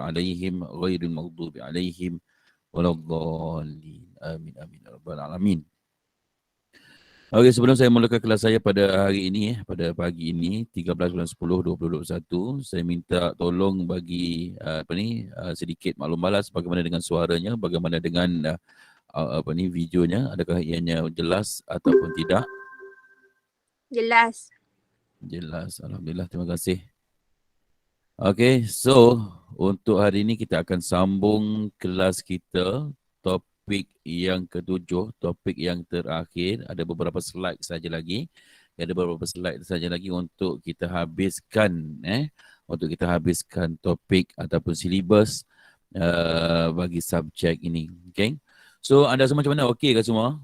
alaihim ghairil maghdubi alaihim waladdallin. Amin amin ya rabbal alamin. Okey, sebelum saya mulakan kelas saya pada hari ini, pada pagi ini, 13 bulan 10, 2021, saya minta tolong bagi sedikit maklum balas bagaimana dengan suaranya, bagaimana dengan videonya, adakah ianya jelas ataupun tidak? Jelas. Jelas, alhamdulillah, terima kasih. Okey, so untuk hari ini kita akan sambung kelas kita, topik yang ketujuh, topik yang terakhir. Ada beberapa slide saja lagi. Ada beberapa slide saja lagi untuk kita habiskan, untuk kita habiskan topik ataupun silibus bagi subjek ini. Okay. So anda semua macam mana? Okey ke semua?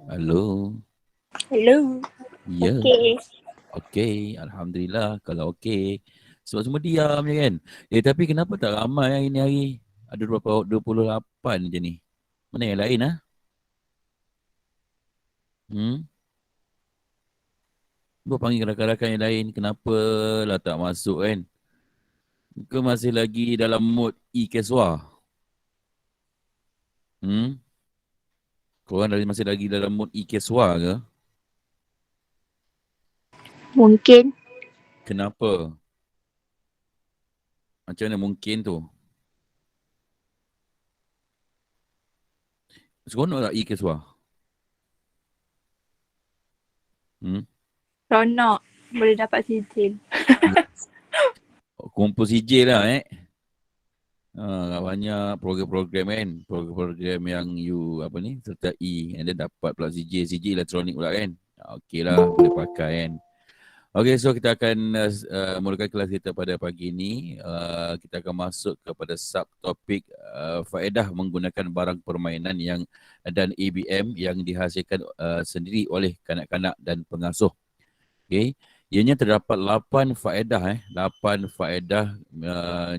Hello. Hello. Ya. Yeah. Okay. Okey, alhamdulillah kalau okey. Sebab semua diam je kan. Tapi kenapa tak ramai hari ni hari? Ada 28 je ni. Mana yang lain ah? Buat panggil rakan-rakan yang lain, kenapa lah tak masuk kan? Ke masih lagi dalam mood e-keswa? Korang masih lagi dalam mood e-keswa ke? Mungkin. Kenapa? Macam mana mungkin tu? Seronok tak e-keswa? Ronok. Boleh dapat sijil. Kumpul sijil lah banyak program-program kan. Program-program yang you sertai. And then dapat pula sijil elektronik pula kan. Okey lah, boleh pakai kan. Okey, so kita akan mulakan kelas kita pada pagi ini. Kita akan masuk kepada subtopik faedah menggunakan barang permainan dan ABM yang dihasilkan sendiri oleh kanak-kanak dan pengasuh. Okey, ianya terdapat 8 faedah 8 faedah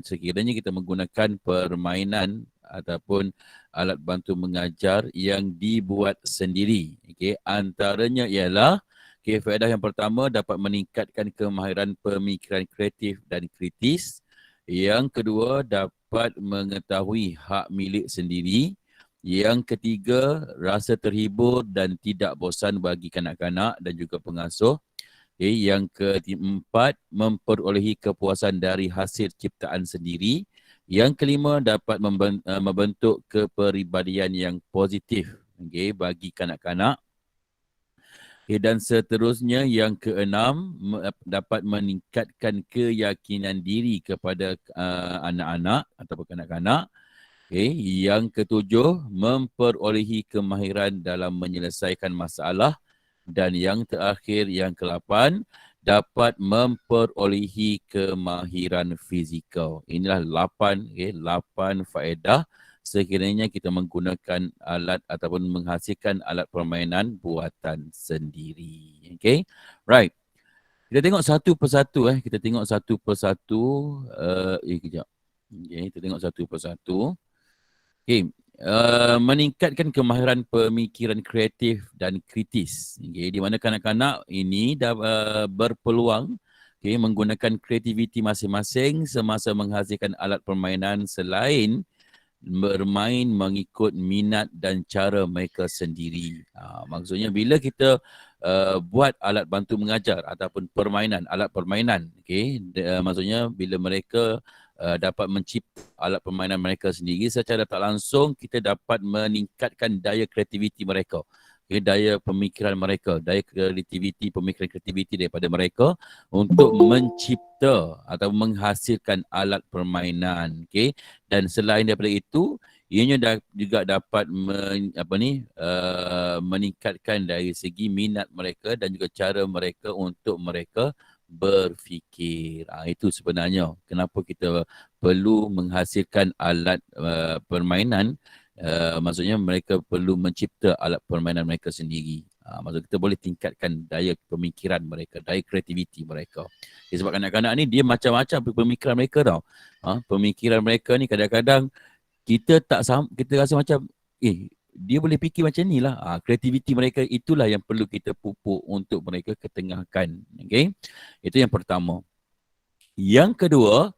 sekiranya kita menggunakan permainan ataupun alat bantu mengajar yang dibuat sendiri. Okey, antaranya ialah faedah yang pertama dapat meningkatkan kemahiran pemikiran kreatif dan kritis. Yang kedua dapat mengetahui hak milik sendiri. Yang ketiga, rasa terhibur dan tidak bosan bagi kanak-kanak dan juga pengasuh. Yang keempat, memperolehi kepuasan dari hasil ciptaan sendiri. Yang kelima, dapat membentuk kepribadian yang positif bagi kanak-kanak. Dan seterusnya yang keenam, dapat meningkatkan keyakinan diri kepada anak-anak atau kanak-kanak. Yang ketujuh, memperolehi kemahiran dalam menyelesaikan masalah. Dan yang terakhir, yang ke-8, dapat memperolehi kemahiran fizikal. Inilah 8 faedah sekiranya kita menggunakan alat ataupun menghasilkan alat permainan buatan sendiri. Okay, right. Kita tengok satu persatu. Kita tengok satu persatu. Kejap. Okay, kita tengok satu persatu. Okay. Meningkatkan kemahiran pemikiran kreatif dan kritis. Okay, di mana kanak-kanak ini berpeluang menggunakan kreativiti masing-masing semasa menghasilkan alat permainan selain bermain mengikut minat dan cara mereka sendiri. Maksudnya bila kita buat alat bantu mengajar ataupun alat permainan, maksudnya bila mereka dapat mencipta alat permainan mereka sendiri, secara tak langsung kita dapat meningkatkan daya kreativiti mereka. Daya pemikiran mereka, daya pemikiran kreativiti daripada mereka untuk mencipta atau menghasilkan alat permainan. Dan selain daripada itu, ianya juga dapat meningkatkan dari segi minat mereka dan juga cara mereka untuk mereka berfikir. Itu sebenarnya kenapa kita perlu menghasilkan alat permainan. Maksudnya mereka perlu mencipta alat permainan mereka sendiri. Maksud kita boleh tingkatkan daya pemikiran mereka, daya kreativiti mereka. Sebab kanak-kanak ni dia macam-macam pemikiran mereka tau. Pemikiran mereka ni kadang-kadang kita rasa macam dia boleh fikir macam ni lah. Kreativiti mereka itulah yang perlu kita pupuk untuk mereka ketengahkan. Okay? Itu yang pertama. Yang kedua,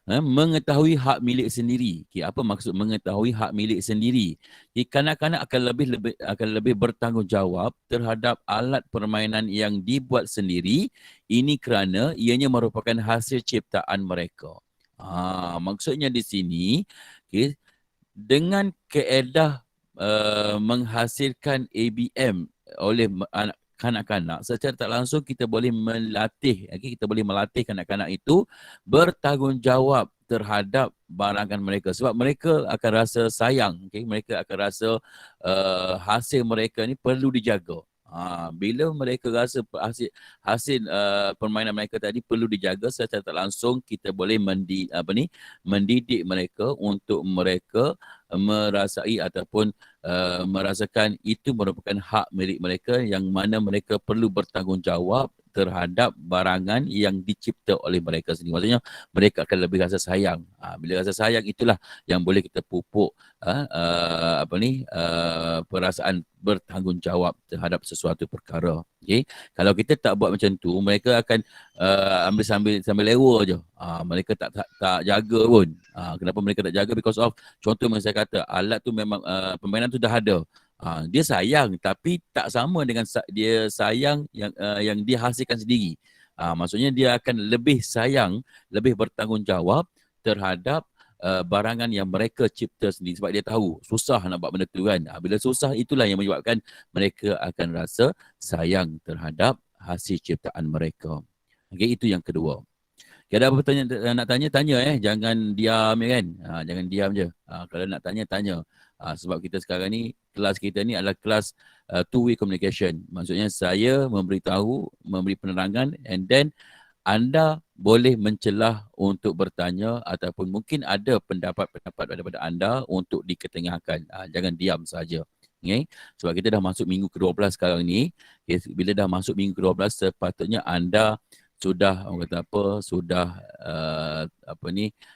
mengetahui hak milik sendiri. Okay, apa maksud mengetahui hak milik sendiri? Okay, kanak-kanak akan lebih bertanggungjawab terhadap alat permainan yang dibuat sendiri. Ini kerana ianya merupakan hasil ciptaan mereka. Maksudnya di sini, okay, dengan kaedah menghasilkan ABM oleh kanak-kanak, secara tak langsung kita boleh melatih, kita boleh melatih kanak-kanak itu bertanggungjawab terhadap barangan mereka, sebab mereka akan rasa sayang, mereka akan rasa hasil mereka ni perlu dijaga. Bila mereka rasa hasil permainan mereka tadi perlu dijaga, secara tak langsung kita boleh mendidik mereka untuk mereka merasai ataupun merasakan itu merupakan hak milik mereka yang mana mereka perlu bertanggungjawab terhadap barangan yang dicipta oleh mereka sendiri. Maksudnya mereka akan lebih rasa sayang. Bila rasa sayang itulah yang boleh kita pupuk perasaan bertanggungjawab terhadap sesuatu perkara. Okay? Kalau kita tak buat macam tu, mereka akan ambil sambil lewa je. Mereka tak jaga pun. Kenapa mereka tak jaga? Because of, contoh yang saya kata, alat tu memang permainan tu dah ada. Dia sayang tapi tak sama dengan dia sayang yang dia hasilkan sendiri. Maksudnya dia akan lebih sayang, lebih bertanggungjawab terhadap barangan yang mereka cipta sendiri, sebab dia tahu susah nak buat benda tu kan. Bila susah, itulah yang menyebabkan mereka akan rasa sayang terhadap hasil ciptaan mereka. Okay, itu yang kedua. Ada apa nak tanya, jangan diam kan. Jangan diam je. Kalau nak tanya. Sebab kita sekarang ni, kelas kita ni adalah kelas two-way communication. Maksudnya saya memberitahu, memberi penerangan, and then anda boleh mencelah untuk bertanya ataupun mungkin ada pendapat-pendapat daripada anda untuk diketengahkan. Jangan diam saja. Okay? Sebab kita dah masuk minggu ke-12 sekarang ni. Okay? Bila dah masuk minggu ke-12, sepatutnya anda sudah, orang kata apa, sudah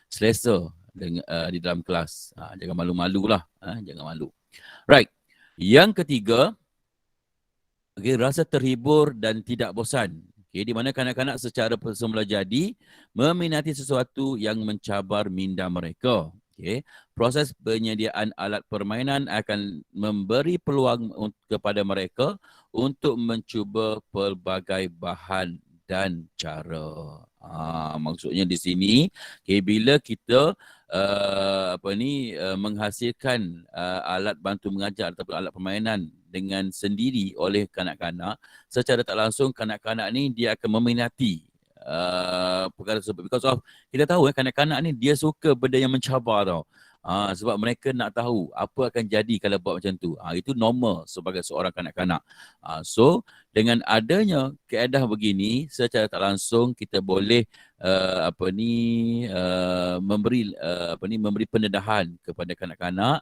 selesa dengan, di dalam kelas. Jangan malu-malulah. Jangan malu. Right. Yang ketiga, rasa terhibur dan tidak bosan. Di mana kanak-kanak secara semula jadi meminati sesuatu yang mencabar minda mereka. Proses penyediaan alat permainan akan memberi peluang kepada mereka untuk mencuba pelbagai bahan dan cara. Maksudnya di sini, bila kita menghasilkan alat bantu mengajar ataupun alat permainan dengan sendiri oleh kanak-kanak, secara tak langsung kanak-kanak ni dia akan meminati perkara tersebut. Because of, kita tahu kanak-kanak ni dia suka benda yang mencabar tau. Sebab mereka nak tahu apa akan jadi kalau buat macam tu. Itu normal sebagai seorang kanak-kanak. So dengan adanya keadaan begini, secara tak langsung kita boleh memberi pendedahan kepada kanak-kanak,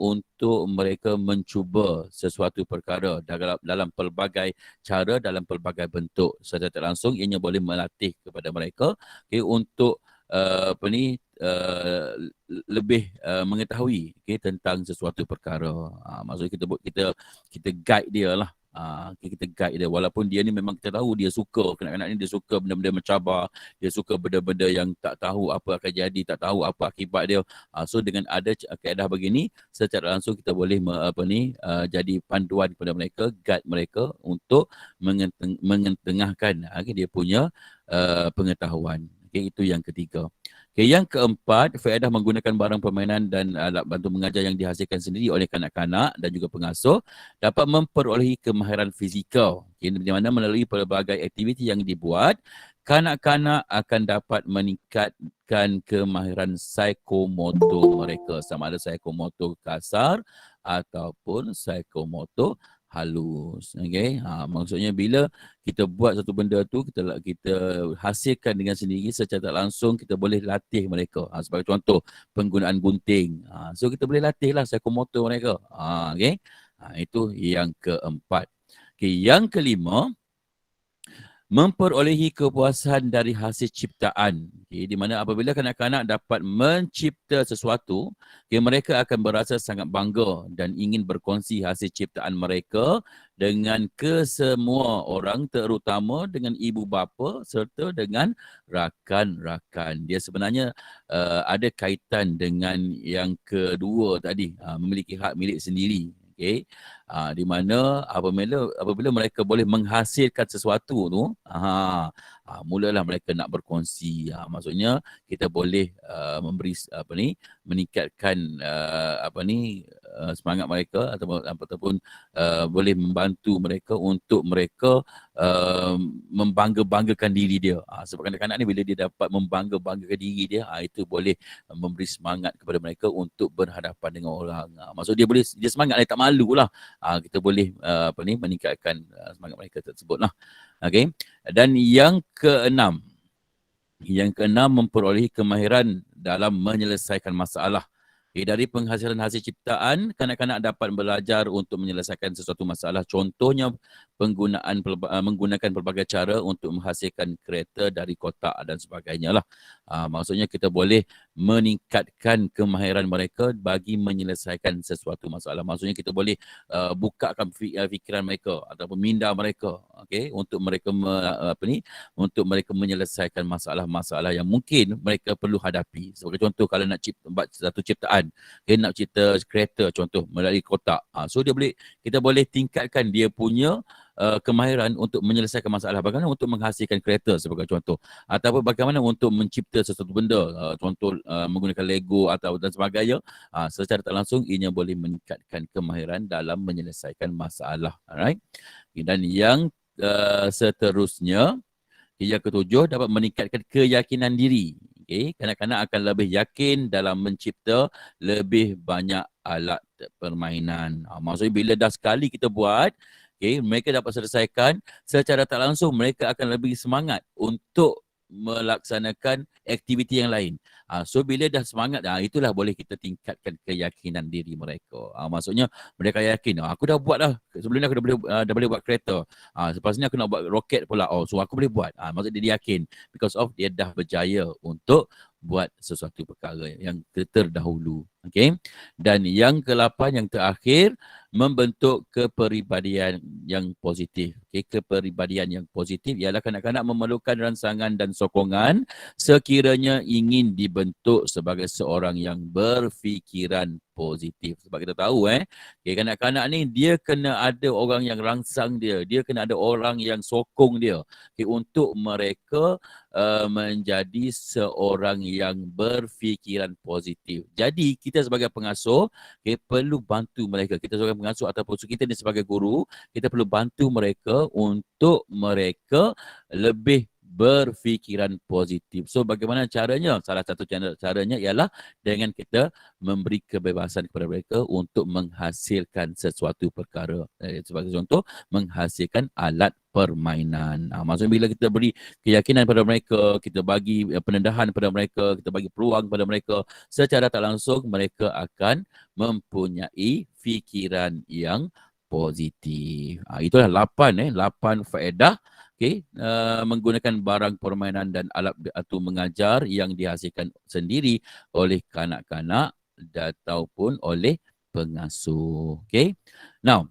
untuk mereka mencuba sesuatu perkara dalam pelbagai cara, dalam pelbagai bentuk. Secara tak langsung ianya boleh melatih kepada mereka untuk lebih mengetahui tentang sesuatu perkara. Maksudnya kita guide dia lah. Kita guide dia, walaupun dia ni memang kita tahu dia suka, kanak-kanak ni dia suka benda-benda mencabar, dia suka benda-benda yang tak tahu apa akan jadi, tak tahu apa akibat dia. So dengan ada keadaan begini, secara langsung kita boleh jadi panduan kepada mereka, guide mereka untuk mengetengahkan dia punya pengetahuan. Itu yang ketiga. Yang keempat, faedah menggunakan barang permainan dan alat bantu mengajar yang dihasilkan sendiri oleh kanak-kanak dan juga pengasuh dapat memperolehi kemahiran fizikal. Di mana melalui pelbagai aktiviti yang dibuat, kanak-kanak akan dapat meningkatkan kemahiran psikomotor mereka, sama ada psikomotor kasar ataupun psikomotor halus. Maksudnya bila kita buat satu benda tu, kita hasilkan dengan sendiri, secara tak langsung kita boleh latih mereka. Sebagai contoh, penggunaan gunting. So kita boleh latihlah psikomotor mereka. Itu yang keempat. Yang kelima, memperolehi kepuasan dari hasil ciptaan. Okay, di mana apabila kanak-kanak dapat mencipta sesuatu, okay, mereka akan berasa sangat bangga dan ingin berkongsi hasil ciptaan mereka dengan kesemua orang, terutama dengan ibu bapa serta dengan rakan-rakan. Dia sebenarnya ada kaitan dengan yang kedua tadi, memiliki hak milik sendiri. Okay. Di mana apabila mereka boleh menghasilkan sesuatu tu, mulalah mereka nak berkongsi. Maksudnya kita boleh memberi meningkatkan semangat mereka ataupun boleh membantu mereka untuk mereka membangga-banggakan diri dia. Sebab kanak-kanak ni bila dia dapat membangga-banggakan diri dia, itu boleh memberi semangat kepada mereka untuk berhadapan dengan orang. Maksud dia semangat, dia tak malu lah. Kita boleh meningkatkan semangat mereka tersebut lah. Okay. Dan yang keenam memperolehi kemahiran dalam menyelesaikan masalah. Dari penghasilan hasil ciptaan, kanak-kanak dapat belajar untuk menyelesaikan sesuatu masalah. Contohnya menggunakan pelbagai cara untuk menghasilkan kereta dari kotak dan sebagainya lah. Maksudnya kita boleh meningkatkan kemahiran mereka bagi menyelesaikan sesuatu masalah. Maksudnya kita boleh bukakan fikiran mereka ataupun minda mereka, okay, untuk mereka untuk mereka menyelesaikan masalah-masalah yang mungkin mereka perlu hadapi. Sebagai contoh, kalau nak buat satu ciptaan, dia nak cipta kereta contoh melalui kotak. So kita boleh tingkatkan dia punya kemahiran untuk menyelesaikan masalah. Bagaimana untuk menghasilkan kereta sebagai contoh. Ataupun bagaimana untuk mencipta sesuatu benda. Contoh menggunakan Lego dan sebagainya. Secara tak langsung ianya boleh meningkatkan kemahiran dalam menyelesaikan masalah. Alright. Dan yang seterusnya, yang ketujuh, dapat meningkatkan keyakinan diri. Okay. Kanak-kanak akan lebih yakin dalam mencipta lebih banyak alat permainan. Maksudnya bila dah sekali kita buat, okay, mereka dapat selesaikan, secara tak langsung mereka akan lebih semangat untuk melaksanakan aktiviti yang lain. So bila dah semangat, itulah boleh kita tingkatkan keyakinan diri mereka. Maksudnya mereka yakin, aku dah buat dah. Sebelum ni aku dah boleh buat kereta. Lepas ni aku nak buat roket pula. So aku boleh buat. Maksudnya dia yakin because of dia dah berjaya untuk buat sesuatu perkara yang terdahulu. Okay. Dan yang ke-8, yang terakhir, membentuk kepribadian yang positif. Okay. Kepribadian yang positif ialah kanak-kanak memerlukan rangsangan dan sokongan sekiranya ingin dibentuk sebagai seorang yang berfikiran positif. Sebab kita tahu okay, kanak-kanak ni dia kena ada orang yang rangsang dia. Dia kena ada orang yang sokong dia, okay, untuk mereka menjadi seorang yang berfikiran positif. Jadi kita sebagai pengasuh, okay, perlu bantu mereka. Kita sebagai pengasuh ataupun kita ni sebagai guru, kita perlu bantu mereka untuk mereka lebih berfikiran positif. So bagaimana caranya? Salah satu caranya ialah dengan kita memberi kebebasan kepada mereka untuk menghasilkan sesuatu perkara. Sebagai contoh, menghasilkan alat permainan. Maksudnya bila kita beri keyakinan pada mereka, kita bagi penendahan pada mereka, kita bagi peluang pada mereka, secara tak langsung mereka akan mempunyai fikiran yang positif. Itulah 8 faedah, okay, menggunakan barang permainan dan alat atau mengajar yang dihasilkan sendiri oleh kanak-kanak ataupun oleh pengasuh. Okay. Now,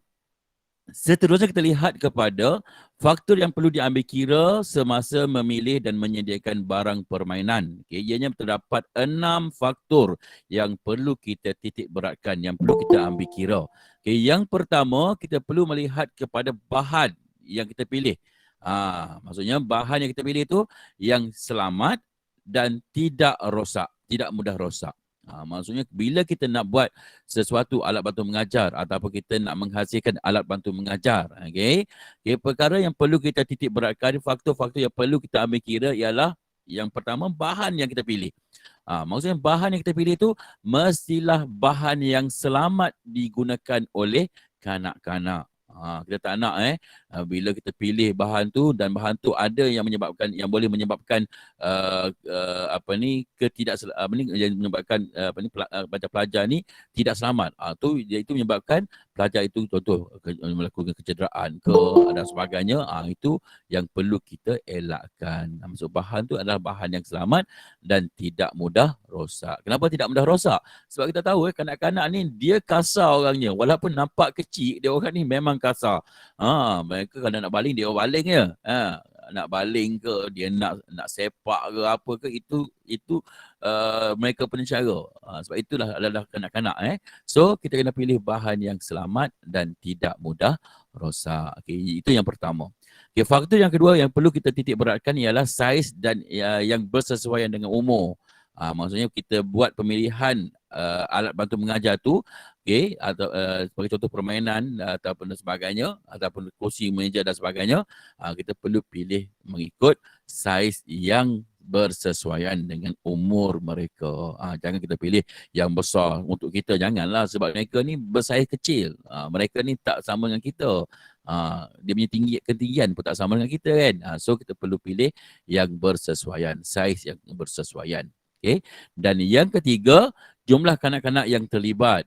seterusnya kita lihat kepada faktor yang perlu diambil kira semasa memilih dan menyediakan barang permainan. Okay, ianya terdapat 6 faktor yang perlu kita titik beratkan, yang perlu kita ambil kira. Okay, yang pertama, kita perlu melihat kepada bahan yang kita pilih. Maksudnya bahan yang kita pilih itu yang selamat dan tidak rosak, tidak mudah rosak. Maksudnya bila kita nak buat sesuatu alat bantu mengajar ataupun kita nak menghasilkan alat bantu mengajar, okay, perkara yang perlu kita titik beratkan, faktor-faktor yang perlu kita ambil kira ialah yang pertama, bahan yang kita pilih. Maksudnya bahan yang kita pilih itu mestilah bahan yang selamat digunakan oleh kanak-kanak. Kita tak nak bila kita pilih bahan tu dan bahan tu ada yang boleh menyebabkan yang menyebabkan pelajar ni tidak selamat. Itu menyebabkan pelajar itu contoh melakukan kecederaan ke dan sebagainya, itu yang perlu kita elakkan. Maksud bahan tu adalah bahan yang selamat dan tidak mudah rosak. Kenapa tidak mudah rosak? Sebab kita tahu kanak-kanak ni dia kasar orangnya. Walaupun nampak kecil, dia orang ni memang kasar. Mereka kalau nak baling, dia orang baling je. Nak baling ke, dia nak sepak ke apa ke, itu mereka punya cara. Sebab itulah adalah kanak-kanak. So, kita kena pilih bahan yang selamat dan tidak mudah rosak. Okay, itu yang pertama. Okay, faktor yang kedua yang perlu kita titik beratkan ialah saiz dan yang bersesuaian dengan umur. Maksudnya kita buat pemilihan alat bantu mengajar tu, okay, atau sebagai contoh permainan ataupun sebagainya, ataupun kursi meja dan sebagainya, kita perlu pilih mengikut saiz yang bersesuaian dengan umur mereka. Jangan kita pilih yang besar untuk kita, janganlah, sebab mereka ni bersaiz kecil. Mereka ni tak sama dengan kita. Dia punya ketinggian pun tak sama dengan kita kan. So kita perlu pilih yang bersesuaian, saiz yang bersesuaian. Okay. Dan yang ketiga, jumlah kanak-kanak yang terlibat.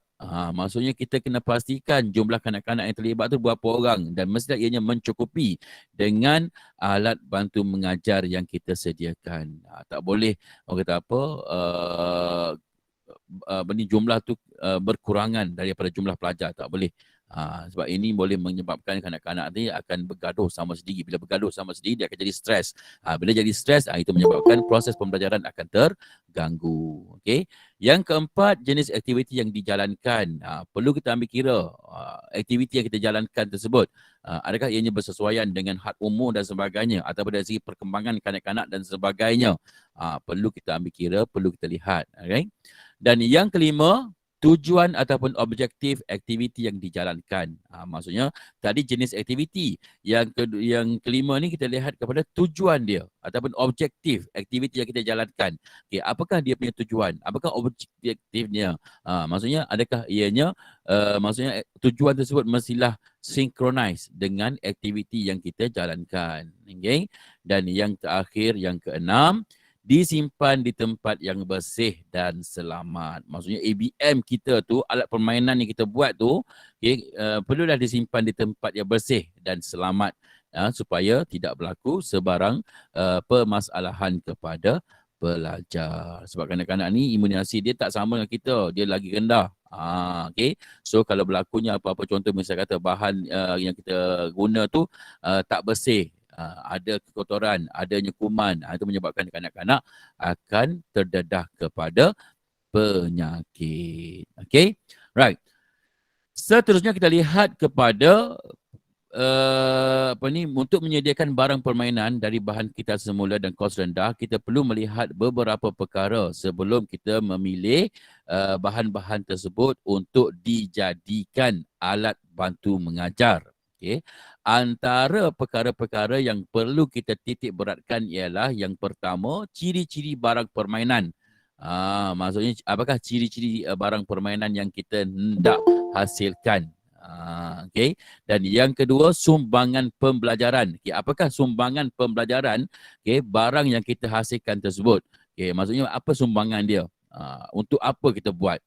Maksudnya kita kena pastikan jumlah kanak-kanak yang terlibat tu berapa orang dan mestilah ianya mencukupi dengan alat bantu mengajar yang kita sediakan. Tak boleh orang kata apa, jumlah tu berkurangan daripada jumlah pelajar, tak boleh. Sebab ini boleh menyebabkan kanak-kanak ni akan bergaduh sama sendiri. Bila bergaduh sama sendiri, dia akan jadi stres. Bila jadi stres, itu menyebabkan proses pembelajaran akan terganggu. Okay? Yang keempat, jenis aktiviti yang dijalankan. Perlu kita ambil kira aktiviti yang kita jalankan tersebut. Adakah ianya bersesuaian dengan had umur dan sebagainya, ataupun dari segi perkembangan kanak-kanak dan sebagainya. Perlu kita ambil kira, perlu kita lihat. Okay? Dan yang kelima, tujuan ataupun objektif aktiviti yang dijalankan. Maksudnya tadi jenis aktiviti. Yang kelima ni kita lihat kepada tujuan dia ataupun objektif aktiviti yang kita jalankan. Okay, apakah dia punya tujuan? Apakah objektifnya? Maksudnya adakah ianya maksudnya tujuan tersebut mestilah synchronize dengan aktiviti yang kita jalankan. Okay? Dan yang terakhir, yang keenam, disimpan di tempat yang bersih dan selamat. Maksudnya ABM kita tu, alat permainan yang kita buat tu, okay, perlulah disimpan di tempat yang bersih dan selamat, supaya tidak berlaku sebarang permasalahan kepada pelajar. Sebab kanak-kanak ni imunisi dia tak sama dengan kita, dia lagi rendah. Okay. So kalau berlakunya apa-apa, contoh misalnya kata bahan yang kita guna tu tak bersih, ada kekotoran, adanya kuman, itu menyebabkan kanak-kanak akan terdedah kepada penyakit. Okay, right. Seterusnya kita lihat kepada untuk menyediakan barang permainan dari bahan kita semula dan kos rendah, kita perlu melihat beberapa perkara sebelum kita memilih bahan-bahan tersebut untuk dijadikan alat bantu mengajar. Okay. Antara perkara-perkara yang perlu kita titik beratkan ialah yang pertama, ciri-ciri barang permainan. Maksudnya apakah ciri-ciri barang permainan yang kita hendak hasilkan. Okay. Dan yang kedua, sumbangan pembelajaran. Okay. Apakah sumbangan pembelajaran, okay, barang yang kita hasilkan tersebut. Okay. Maksudnya apa sumbangan dia? Untuk apa kita buat?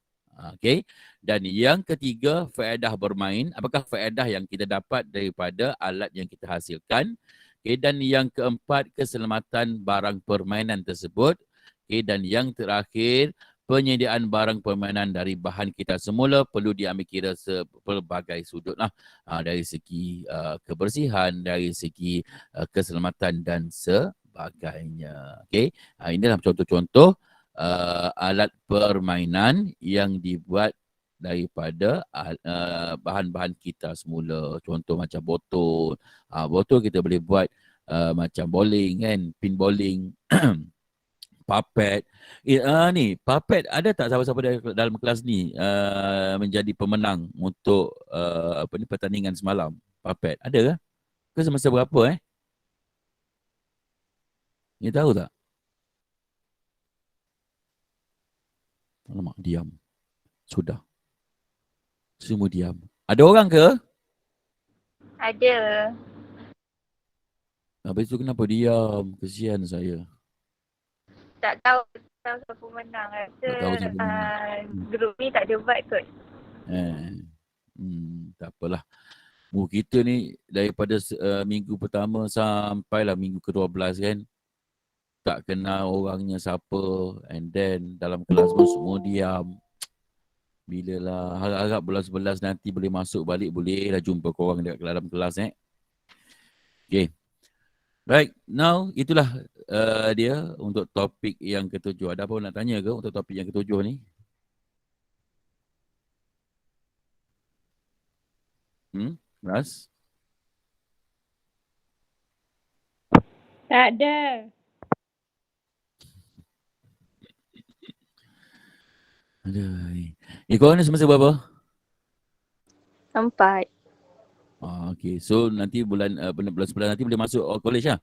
Okay. Dan yang ketiga, faedah bermain. Apakah faedah yang kita dapat daripada alat yang kita hasilkan? Okay. Dan yang keempat, keselamatan barang permainan tersebut. Okay. Dan yang terakhir, penyediaan barang permainan dari bahan kita semula perlu diambil kira pelbagai sudut lah. Dari segi kebersihan, dari segi keselamatan dan sebagainya. Okay. Ini adalah contoh-contoh alat permainan yang dibuat daripada bahan-bahan kita semula. Contoh macam botol. Botol kita boleh buat macam bowling kan, pin bowling. Puppet. Ni, puppet ada tak siapa-siapa dalam kelas ni menjadi pemenang untuk pertandingan semalam? Puppet. Ada ke? Ke semasa berapa Ni tahu tak? Alamak, diam. Sudah. Semua diam. Ada orang ke? Ada. Habis tu kenapa diam? Kesian saya. Tak tahu siapa menang. Tak tahu siapa menang. Grup ni tak ada buat kot. apalah. Kita ni daripada minggu pertama sampailah minggu ke-12 kan. Tak kenal orangnya siapa. And then dalam kelas pun semua diam. Bila lah harap-harap bulan 11 nanti boleh masuk balik, boleh lah jumpa korang dekat dalam kelas Okay. Right, now itulah dia untuk topik yang ketujuh. Ada apa nak tanya ke untuk topik yang ketujuh ni? Ras? Tak ada. Aduh. Korang ni semester berapa? 4. Okay. So nanti bulan 11 nanti boleh masuk college lah?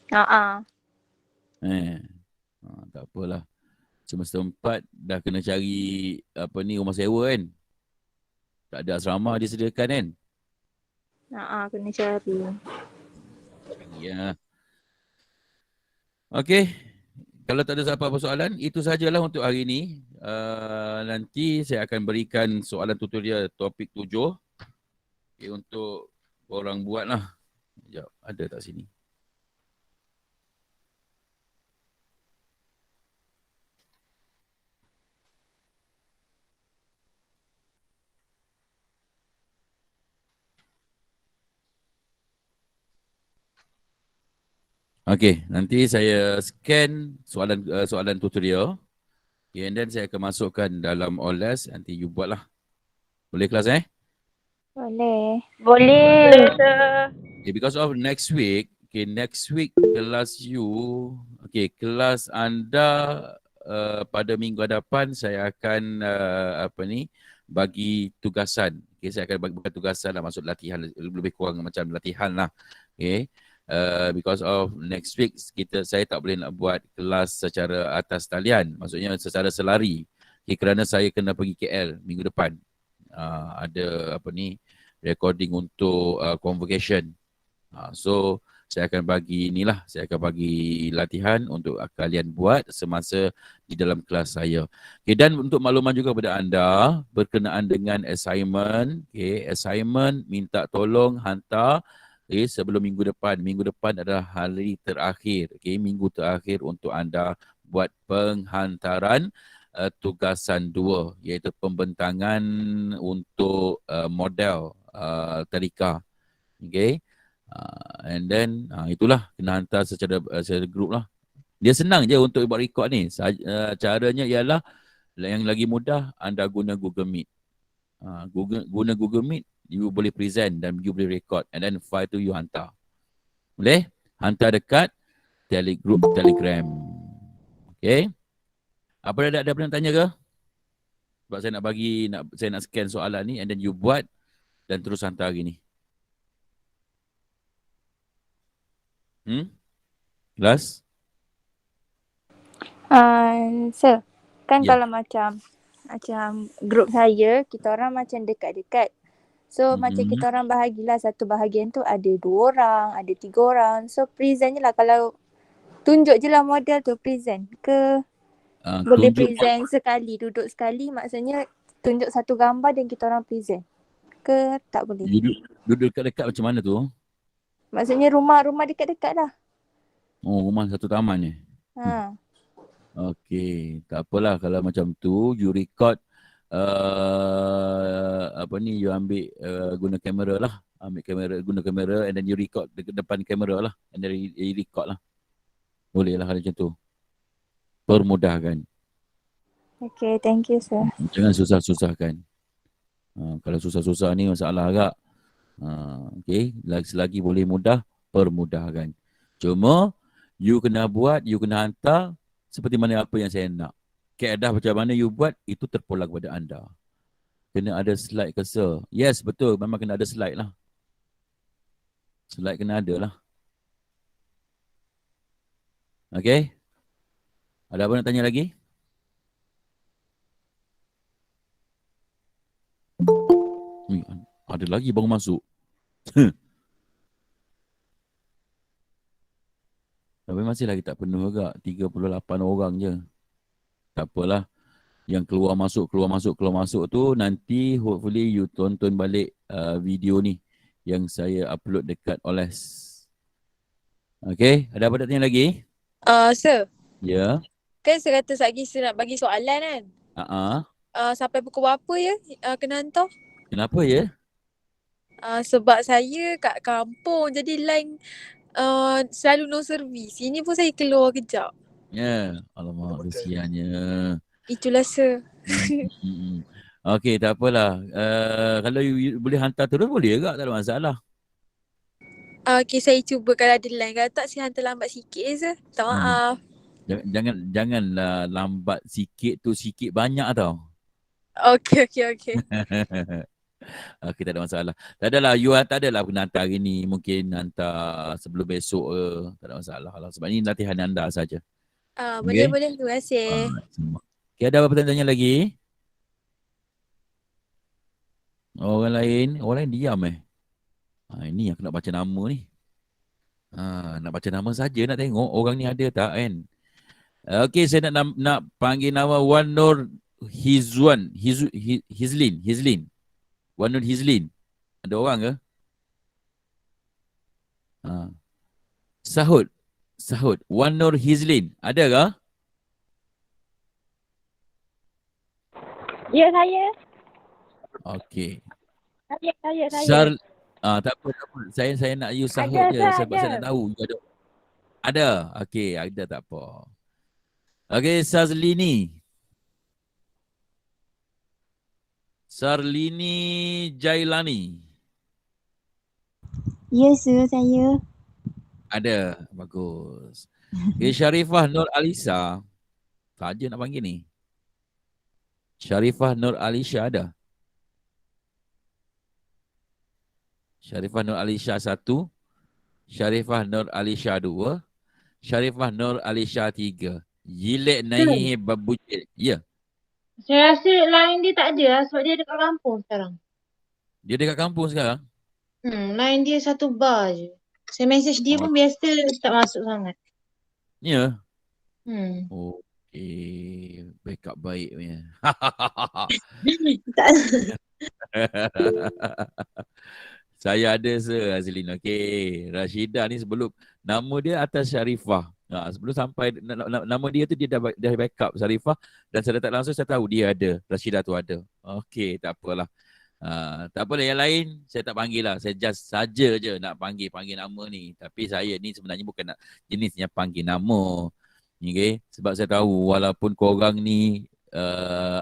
Tak apalah. Semester 4 dah kena cari rumah sewa kan? Tak ada asrama disediakan kan? Kena cari. Ya. Okay. Kalau tak ada apa-apa soalan, itu sajalah untuk hari ini. Nanti saya akan berikan soalan tutorial topik 7. Okay, untuk korang buat lah. Sekejap, ada tak sini? Okay, nanti saya scan soalan tutorial. Okay, and then saya akan masukkan dalam OLS. Nanti you buat lah. Boleh kelas Boleh. Boleh. Okay, because of next week kelas you, kelas anda pada minggu hadapan saya akan bagi tugasan. Okay, saya akan bagi tugasan lah, masuk latihan, lebih kurang macam latihan lah. Okay. Because of next week saya tak boleh nak buat kelas secara atas talian, maksudnya secara selari. Okay, kerana saya kena pergi KL minggu depan. Ada recording untuk convocation. So saya akan bagi saya akan bagi latihan untuk kalian buat semasa di dalam kelas saya. Okay, dan untuk makluman juga kepada anda berkenaan dengan assignment, assignment minta tolong hantar sebelum minggu depan. Minggu depan adalah hari terakhir, minggu terakhir untuk anda buat penghantaran tugasan 2, iaitu pembentangan untuk model tadika. Okay. And then itulah kena hantar secara group lah. Dia senang je untuk buat record ni. Caranya ialah yang lagi mudah, anda guna Google Meet. Guna Google Meet, you boleh present dan you boleh record, and then file tu you hantar. Boleh? Hantar dekat group Telegram. Okay. Ada apa nak tanya ke? Sebab saya nak scan soalan ni, and then you buat dan terus hantar hari ni. Kelas? Sir, kan Ya. kalau macam grup saya, kita orang macam dekat-dekat. So macam kita orang bahagilah, satu bahagian tu ada 2 orang, ada 3 orang. So present je lah, kalau tunjuk je lah model tu, present ke boleh present sekali, duduk sekali, maksudnya tunjuk satu gambar dan kita orang present ke tak boleh? Duduk dekat-dekat macam mana tu? Maksudnya rumah dekat-dekat lah. Oh, rumah satu taman je. Okey, tak apalah kalau macam tu you record you ambil guna kamera lah. Guna kamera and then you record depan kamera lah, and then you record lah. Boleh lah macam tu. Permudahkan. Okay, thank you sir. Jangan susah-susahkan. Kalau susah-susah ni masalah agak. Okay, selagi boleh mudah, permudahkan. Cuma you kena buat, you kena hantar seperti mana apa yang saya nak. Kaedah macam mana you buat, itu terpulang kepada anda. Kena ada slide ke sir? Yes, betul. Memang kena ada slide lah. Slide kena ada lah. Okay? Ada apa nak tanya lagi? Ada lagi baru masuk. Tapi masih lagi tak penuh juga. 38 orang je. Tak apalah. Yang keluar masuk tu nanti hopefully you tonton balik video ni yang saya upload dekat Oles. Okay, ada apa nak tanya lagi? Sir, Ya. kan saya kata lagi saya nak bagi soalan kan. Uh-uh. Sampai pukul berapa ya kena hantar? Kenapa ya? Sebab saya kat kampung jadi line selalu no service. Ini pun saya keluar kejap. Ya. Alamak, kesiannya. Itulah sir. Okay, tak apalah. Kalau you boleh hantar terus boleh juga, tak ada masalah. Okay, saya cuba kalau ada line. Kalau tak, saya hantar lambat sikit sir. Tak maaf. Janganlah lambat sikit tu sikit banyak tau. Okay. Okay, tak ada masalah. Tak adalah, tak adalah kena hantar hari ni. Mungkin hantar sebelum besok ke. Tak ada masalah lah. Sebab ni latihan anda saja. Boleh. Okay? Terima kasih. Okay, ada apa tanya lagi? Orang lain diam ini yang aku nak baca nama ni. Nak baca nama saja, nak tengok orang ni ada tak kan. Okay, saya nak panggil nama Wan Nur Hizlin. Wan Nur Hizlin. Ada orang ke? Sahut. Wan Nur Hizlin. Ada ke? Ya, saya. Okay. Saya. Tak apa. Saya nak you sahut Ada, je sir, sebab ada. saya nak tahu you ada. Ada. Okay, ada tak apa. Okay, Sarlini Jailani. Ya, sir, saya. Ada. Bagus. Okay, Sharifah Nur Alisa. Saja nak panggil ni. Sharifah Nur Alisha ada? Sharifah Nur Alisha 1. Sharifah Nur Alisha 2. Sharifah Nur Alisha 3. Yilik naik babujil. Ya. Saya rasa line dia tak ada lah sebab dia dekat kampung sekarang. Dia dekat kampung sekarang? Line dia satu bar je. Saya message dia pun biasa tak masuk sangat. Ya. Okay. Backup baik punya. Tak. Saya ada Azlin. Okay. Rashidah ni sebelum nama dia atas Sharifah. Sebelum sampai nama dia tu dia dah backup Sharifah dan saya tak langsung saya tahu dia ada. Rashidah tu ada. Okay, tak apalah. Tak apalah yang lain saya tak panggil lah. Saya just saja je nak panggil nama ni. Tapi saya ni sebenarnya bukan nak jenisnya panggil nama. Okay. Sebab saya tahu walaupun korang ni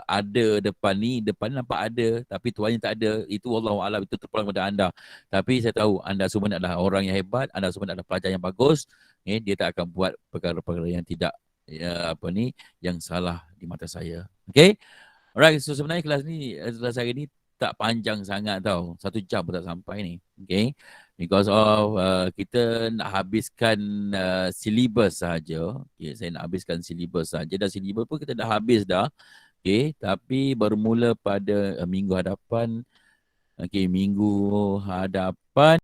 ada depan ni nampak ada tapi tuannya tak ada, itu wallahualam, itu terpulang kepada anda. Tapi saya tahu anda semua adalah orang yang hebat, anda semua adalah pelajar yang bagus. Dia tak akan buat perkara-perkara yang tidak yang salah di mata saya. Okay. Alright, so sebenarnya kelas hari ni tak panjang sangat tau. 1 jam pun tak sampai ni. Okay. Because of kita nak habiskan syllabus saja. Okay, saya nak habiskan syllabus saja. Dan syllabus pun kita dah habis dah. Okay, tapi bermula pada minggu hadapan. Okay, minggu hadapan.